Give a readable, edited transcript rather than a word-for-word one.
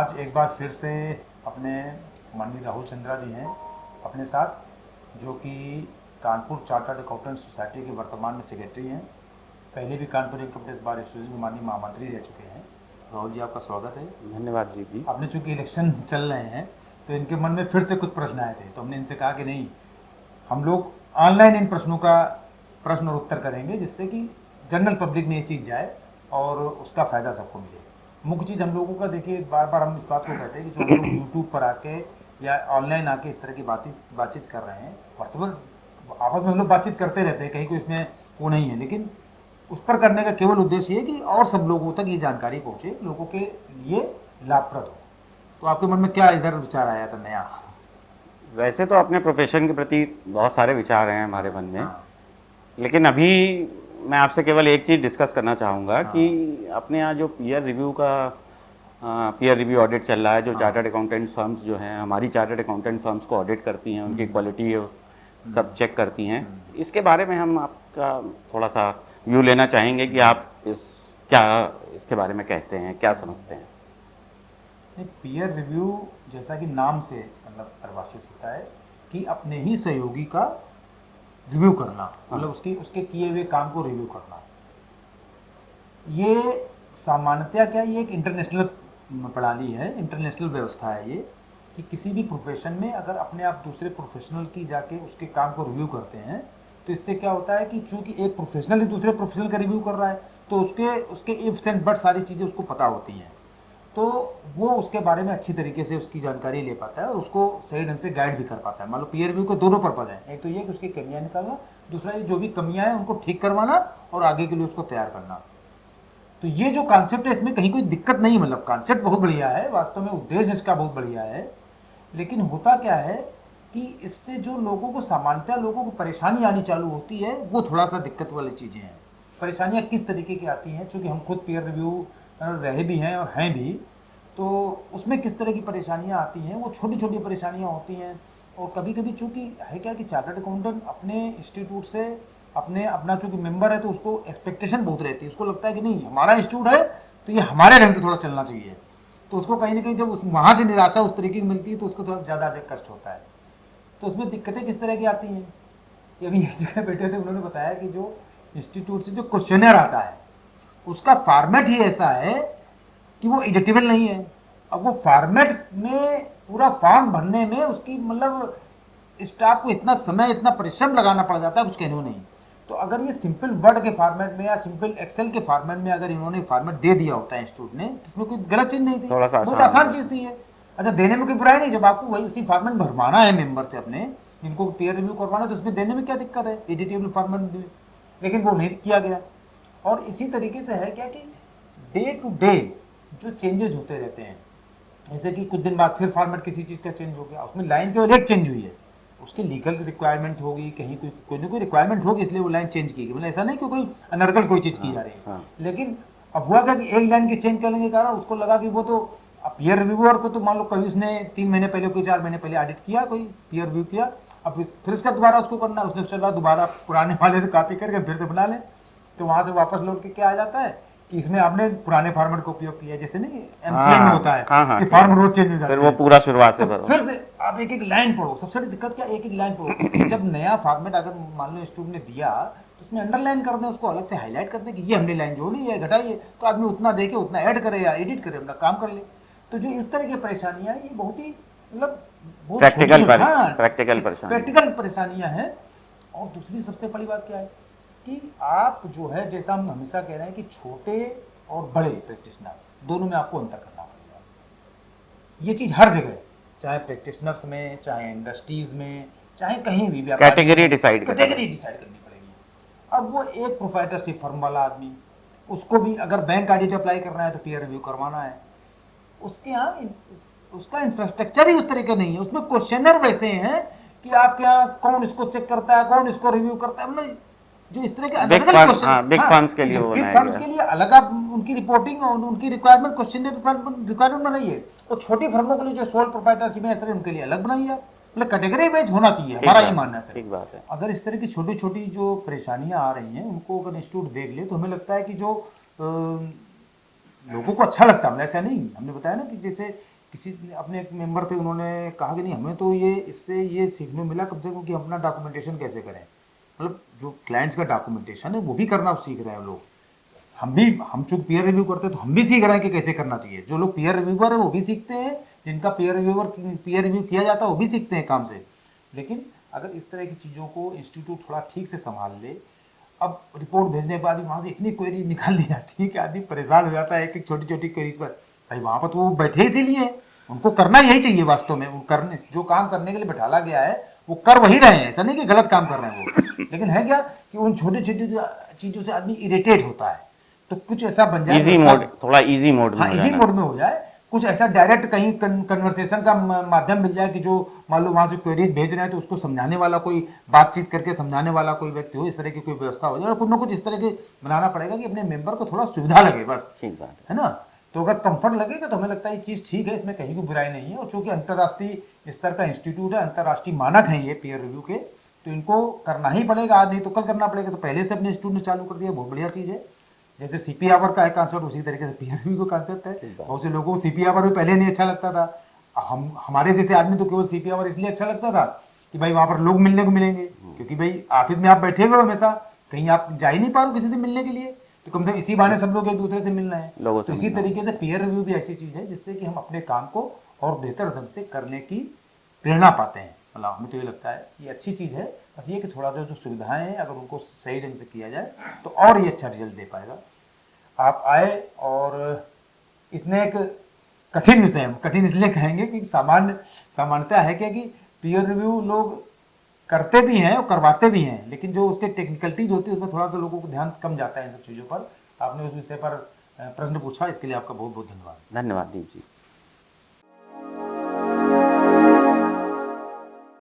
आज एक बार फिर से अपने माननीय राहुल चंद्रा जी हैं अपने साथ, जो कि कानपुर चार्टर्ड अकाउंटेंट सोसाइटी के वर्तमान में सेक्रेटरी हैं। पहले भी Kanpur income tax bar association के माननीय महामंत्री रह चुके हैं। राहुल जी, आपका स्वागत है। धन्यवाद जी। आपने चूंकि इलेक्शन चल रहे हैं तो इनके मन में फिर से कुछ प्रश्न आए थे, तो हमने इनसे कहा कि नहीं, हम लोग ऑनलाइन इन प्रश्नों का प्रश्न और उत्तर करेंगे, जिससे कि जनरल पब्लिक में ये चीज़ जाए और उसका फ़ायदा सबको मिले। मुख्य चीज़ हम लोगों का, देखिए बार बार हम इस बात को कहते हैं कि जो लोग यूट्यूब पर आके या ऑनलाइन आके इस तरह की बातचीत कर रहे हैं, वर्तमान आपस में हम लोग बातचीत करते रहते हैं, कहीं कोई इसमें वो नहीं है, लेकिन उस पर करने का केवल उद्देश्य ये कि और सब लोगों तक ये जानकारी पहुँचे, लोगों के लिए लाभप्रद हो। तो आपके मन में क्या इधर विचार आया था नया? वैसे तो अपने प्रोफेशन के प्रति बहुत सारे विचार हैं हमारे मन में, लेकिन अभी मैं आपसे केवल एक चीज़ डिस्कस करना चाहूँगा कि अपने यहाँ जो पीयर रिव्यू ऑडिट चल रहा है, जो चार्टर्ड अकाउंटेंट फर्म्स जो हैं, हमारी चार्टर्ड अकाउंटेंट फर्म्स को ऑडिट करती हैं, उनकी क्वालिटी सब चेक करती हैं, इसके बारे में हम आपका थोड़ा सा व्यू लेना चाहेंगे कि आप इसके बारे में कहते हैं, क्या समझते हैं? नहीं, पीयर रिव्यू जैसा कि नाम से मतलब परिभाषित होता है कि अपने ही सहयोगी का रिव्यू करना, मतलब उसके किए हुए काम को रिव्यू करना। ये सामान्यतया क्या, ये एक इंटरनेशनल प्रणाली है, इंटरनेशनल व्यवस्था है ये, कि किसी भी प्रोफेशन में अगर अपने आप दूसरे प्रोफेशनल की जाके उसके काम को रिव्यू करते हैं, तो इससे क्या होता है कि चूंकि एक प्रोफेशनल ही दूसरे प्रोफेशनल का रिव्यू कर रहा है, तो उसके इफ्स एंड बट सारी चीज़ें उसको पता होती हैं, तो वो उसके बारे में अच्छी तरीके से उसकी जानकारी ले पाता है और उसको सही ढंग से गाइड भी कर पाता है। मान लो पीयर रिव्यू को दोनों पर्पज हैं, एक तो ये कि उसकी कमियां निकालना, दूसरा ये जो भी कमियां हैं उनको ठीक करवाना और आगे के लिए उसको तैयार करना। तो ये जो कॉन्सेप्ट है, इसमें कहीं कोई दिक्कत नहीं, मतलब कॉन्सेप्ट बहुत बढ़िया है, वास्तव में उद्देश्य इसका बहुत बढ़िया है, लेकिन होता क्या है कि इससे जो लोगों को सामान्यतः लोगों को परेशानी आनी चालू होती है, वो थोड़ा सा दिक्कत वाली चीज़ें हैं। परेशानियाँ किस तरीके की आती हैं, चूँकि हम खुद पीयर रिव्यू रहे भी हैं और हैं भी, तो उसमें किस तरह की परेशानियां आती हैं, वो छोटी छोटी परेशानियां होती हैं। और कभी कभी चूँकि है क्या कि चार्टर्ड अकाउंटेंट अपने इंस्टीट्यूट से अपना चूँकि मेंबर है, तो उसको एक्सपेक्टेशन बहुत रहती है, उसको लगता है कि नहीं, हमारा इंस्टीट्यूट है तो ये हमारे ढंग से थोड़ा चलना चाहिए। तो उसको कहीं ना कहीं जब वहाँ से निराशा उस तरीके की मिलती है, तो उसको थोड़ा ज़्यादा कष्ट होता है। तो उसमें दिक्कतें किस तरह की आती हैं, कि अभी एक जगह बैठे थे, उन्होंने बताया कि जो इंस्टीट्यूट से जो क्वेश्चनर आता है, उसका फॉर्मेट ही ऐसा है कि वो एडिटेबल नहीं है। अब वो फॉर्मेट में पूरा फॉर्म भरने में उसकी मतलब स्टाफ को इतना समय, इतना परिश्रम लगाना पड़ जाता है, कुछ कहने को नहीं। तो अगर ये सिंपल वर्ड के फॉर्मेट में या सिंपल एक्सेल के फॉर्मेट में अगर इन्होंने फॉर्मेट दे दिया होता है इंस्टीट्यूट ने, इसमें कोई गलत चीज नहीं थी, बहुत आसान चीज थी ये। अच्छा, देने में कोई बुराई नहीं, जब आपको वही उसी फॉर्मेट भरवाना है मेंबर से अपने, इनको पीयर रिव्यू करवाना है, तो उसमें देने में क्या दिक्कत है, एडिटेबल फॉर्मेट, लेकिन वो नहीं किया गया। और इसी तरीके से है क्या कि डे टू डे जो चेंजेस होते रहते हैं, जैसे कि कुछ दिन बाद फिर फॉर्मेट किसी चीज़ का चेंज हो गया, उसमें लाइन केवल एक चेंज हुई है, उसकी लीगल रिक्वायरमेंट होगी, कहीं कोई ना कोई रिक्वायरमेंट होगी, इसलिए वो लाइन चेंज की गई, मतलब ऐसा नहीं कि कोई अनर्गल कोई चीज़ की जा रही है। लेकिन अब हुआ क्या कि एक लाइन की चेंज करने के कारण उसको लगा कि वो तो पीयर रिव्यूअर को, तो मान लो कभी उसने 3 महीने पहले, कोई 4 महीने पहले ऑडिट किया, कोई पीयर रिव्यू किया, अब फिर उसका दोबारा उसको करना, उसने चला दोबारा पुराने वाले से कॉपी करके फिर से बना ले, तो वहाँ से वापस लौट के क्या आ जाता है कि इसमें आपने पुराने फॉर्मेट का उपयोग किया, जैसे नहीं एमसीए में होता है कि फॉर्म रोज चेंज हो जाता है, फिर वो पूरा शुरुआत से भरो, फिर से आप एक एक लाइन पढ़ो। सबसे बड़ी दिक्कत क्या, एक एक लाइन पढ़ो। जब नया फॉर्मेट अगर मान लो स्टूडेंट ने दिया, तो उसमें अंडरलाइन कर दें, उसको अलग से हाईलाइट कर दें कि ये हमने लाइन जोड़ी है, घटाई है, तो आदमी उतना देखे, उतना ऐड करे या एडिट करे, अपना काम कर ले। तो जो इस तरह की परेशानियां, ये बहुत ही मतलब प्रैक्टिकल परेशानियां हैं। और दूसरी सबसे बड़ी बात क्या है कि आप जो है, जैसा हम हमेशा कह रहे हैं कि छोटे और बड़े प्रैक्टिशनर दोनों में आपको अंतर करना पड़ेगा। ये चीज़ हर जगह, चाहे प्रैक्टिशनर्स में, चाहे इंडस्ट्रीज में, चाहे कहीं भी कैटेगरी डिसाइड करनी पड़ेगी। अब वो एक प्रोप्राइटरशिप फर्म वाला आदमी, उसको भी अगर बैंक ऑडिट अप्लाई करना है तो पीयर रिव्यू करवाना है, उसके यहाँ उसका इंफ्रास्ट्रक्चर ही उस तरह का नहीं है, उसमें क्वेश्चनर वैसे हैं कि आपके यहाँ कौन इसको चेक करता है, कौन इसको रिव्यू करता है, मतलब जो इस तरह के अलग अलग क्वेश्चन, बिग फर्म्स के लिए अलग आप उनकी रिपोर्टिंग और उनकी रिक्वायरमेंट, क्वेश्चन रिक्वायरमेंट बनाई है, और छोटी फर्मों के लिए जो सोल प्रोप्राइटरशिप है, इस तरह उनके लिए अलग बनाई है। मतलब कैटेगरी वाइज होना चाहिए, हमारा ये मानना है। ठीक बात है। अगर इस तरह की छोटी छोटी जो परेशानियां आ रही हैं, उनको अगर इंस्टीट्यूट देख ले, तो हमें लगता है कि जो लोगों को अच्छा लगता है, मतलब ऐसा नहीं, हमने बताया ना कि जैसे किसी अपने एक मेंबर थे, उन्होंने कहा कि नहीं हमें तो ये इससे ये सीखने मिला कम से कम कि हम अपना डॉक्यूमेंटेशन कैसे करें, मतलब जो क्लाइंट्स का डॉक्यूमेंटेशन है वो भी करना सीख रहे हैं लोग। हम चूंकि पीयर रिव्यू करते हैं तो हम भी सीख रहे हैं कि कैसे करना चाहिए। जो लोग पीयर रिव्यूअर है वो भी सीखते हैं, जिनका पीयर रिव्यू किया जाता है वो भी सीखते हैं काम से। लेकिन अगर इस तरह की चीज़ों को इंस्टीट्यूट थोड़ा ठीक से संभाल ले, अब रिपोर्ट भेजने के बाद वहाँ से इतनी क्वेरीज निकाल दी जाती है कि आदमी परेशान हो जाता है एक एक छोटी छोटी क्वेरीज पर। भाई वहाँ पर तो वो बैठे इसीलिए हैं, उनको करना यही चाहिए वास्तव में। वो करने जो काम करने के लिए बैठाला गया है वो कर वही रहे हैं, ऐसा नहीं कि गलत काम कर रहे हैं वो। लेकिन है क्या कि उन छोटी छोटी चीज़ों से आदमी इरिटेट होता है। तो कुछ ऐसा बन जाए इजी मोड, थोड़ा इजी मोड में हाँ हो इजी जाना। मोड में हो जाए, कुछ ऐसा डायरेक्ट कहीं कन्वर्सेशन का माध्यम मिल जाए कि जो मान लो वहाँ से क्वेरीज भेज रहे हैं तो उसको समझाने वाला कोई, बातचीत करके समझाने वाला कोई व्यक्ति हो, इस तरह की कोई व्यवस्था हो जाए। कुछ ना कुछ इस तरह के बनाना पड़ेगा कि अपने मेंबर को थोड़ा सुविधा लगे, बस, ठीक बात है ना। तो अगर कंफर्ट लगेगा तो हमें लगता है ये चीज़ ठीक है, इसमें कहीं की बुराई नहीं है। और चूंकि अंतर्राष्ट्रीय स्तर का इंस्टीट्यूट है, अंतर्राष्ट्रीय मानक हैं ये पीयर रिव्यू के, तो इनको करना ही पड़ेगा, आज नहीं तो कल करना पड़ेगा। तो पहले से अपने इंस्टीट्यूट ने चालू कर दिया, बहुत बढ़िया चीज़ है। जैसे सीपी आवर का है कॉन्सेप्ट, उसी तरीके से पीयर रिव्यू का कॉन्सेप्ट है। बहुत से लोगों को सीपी आवर भी पहले नहीं अच्छा लगता था। हमारे जैसे आदमी तो केवल सीपी आवर इसलिए अच्छा लगता था कि भाई वहाँ पर लोग मिलने को मिलेंगे, क्योंकि भाई ऑफिस में आप बैठे हुए हमेशा, कहीं आप जा ही नहीं पा रहे किसी से मिलने के लिए, तो कम से कम इसी बहाने सब लोग एक दूसरे से मिल रहे हैं। तो इसी तरीके से पीयर रिव्यू भी ऐसी चीज़ है जिससे कि हम अपने काम को और बेहतर ढंग से करने की प्रेरणा पाते हैं। मतलब हमें तो ये लगता है ये अच्छी चीज़ है। बस ये कि थोड़ा सा जो सुविधाएं हैं अगर उनको सही ढंग से किया जाए तो और ये अच्छा रिजल्ट दे पाएगा। आप आए और इतने एक कठिन विषय, हम कठिन इसलिए कहेंगे कि सामान्यता है क्या कि पीयर रिव्यू लोग करते भी हैं और करवाते भी हैं, लेकिन जो उसके टेक्निकलिटीज होती है उसमें थोड़ा सा लोगों को ध्यान कम जाता है इन सब चीज़ों पर। आपने उस विषय पर प्रश्न पूछा, इसके लिए आपका बहुत बहुत धन्यवाद। धन्यवाद दीप जी।